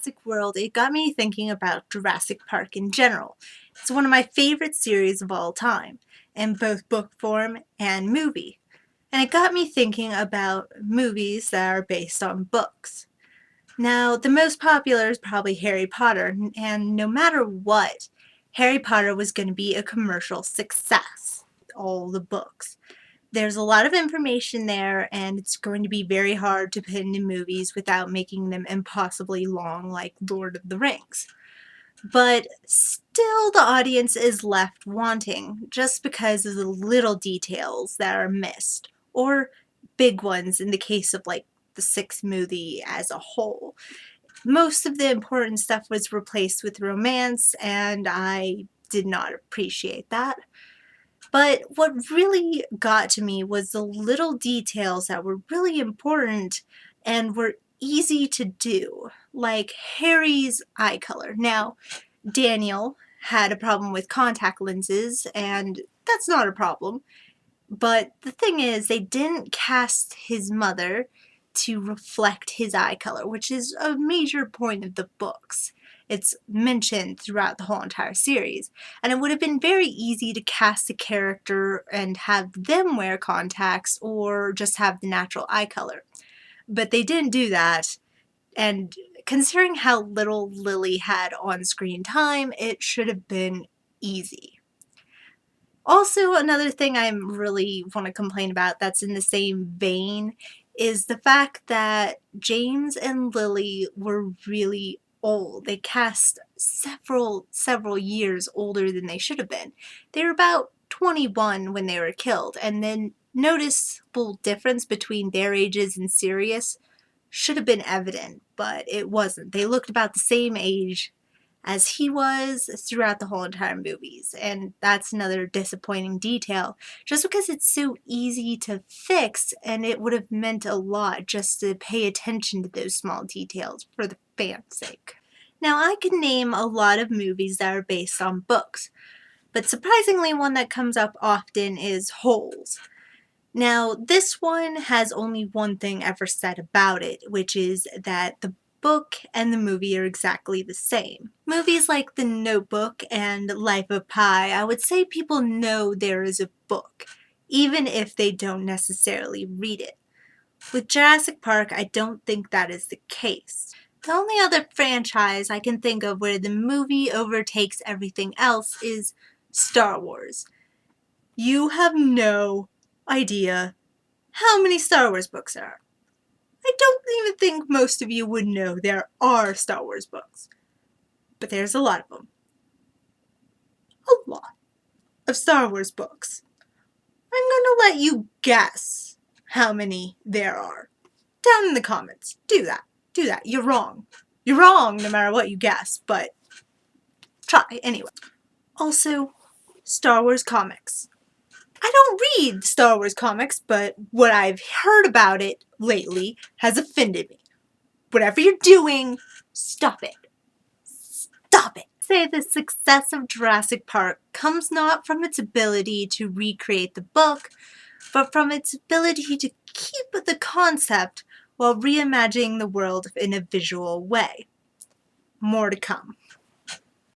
Jurassic World, it got me thinking about Jurassic Park in general. It's one of my favorite series of all time, in both book form and movie. And it got me thinking about movies that are based on books. Now, the most popular is probably Harry Potter, and no matter what, Harry Potter was going to be a commercial success. All the books. There's a lot of information there, and it's going to be very hard to put into movies without making them impossibly long like Lord of the Rings. But still, the audience is left wanting just because of the little details that are missed, or big ones in the case of like the sixth movie as a whole. Most of the important stuff was replaced with romance, and I did not appreciate that. But what really got to me was the little details that were really important and were easy to do, like Harry's eye color. Now, Daniel had a problem with contact lenses, and that's not a problem. But the thing is, they didn't cast his mother to reflect his eye color, which is a major point of the books. It's mentioned throughout the whole entire series. And it would have been very easy to cast a character and have them wear contacts or just have the natural eye color. But they didn't do that. And considering how little Lily had on-screen time, it should have been easy. Also, another thing I really want to complain about that's in the same vein is the fact that James and Lily were really old. They cast several years older than they should have been. They were about 21 when they were killed, and the noticeable difference between their ages and Sirius should have been evident, but it wasn't. They looked about the same age as he was throughout the whole entire movies, and that's another disappointing detail, just because it's so easy to fix, and it would have meant a lot just to pay attention to those small details for the fan's sake. Now, I can name a lot of movies that are based on books, but surprisingly one that comes up often is Holes. Now, this one has only one thing ever said about it, which is that the book and the movie are exactly the same. Movies like The Notebook and Life of Pi, I would say people know there is a book, even if they don't necessarily read it. With Jurassic Park, I don't think that is the case. The only other franchise I can think of where the movie overtakes everything else is Star Wars. You have no idea how many Star Wars books there are. I don't even think most of you would know there are Star Wars books. But there's a lot of them. A lot of Star Wars books. I'm going to let you guess how many there are. Down in the comments. Do that. Do that. You're wrong. You're wrong no matter what you guess, but try anyway. Also, Star Wars comics. I don't read Star Wars comics, but what I've heard about it lately has offended me. Whatever you're doing, stop it. Stop it. Say the success of Jurassic Park comes not from its ability to recreate the book, but from its ability to keep the concept while reimagining the world in a visual way. More to come.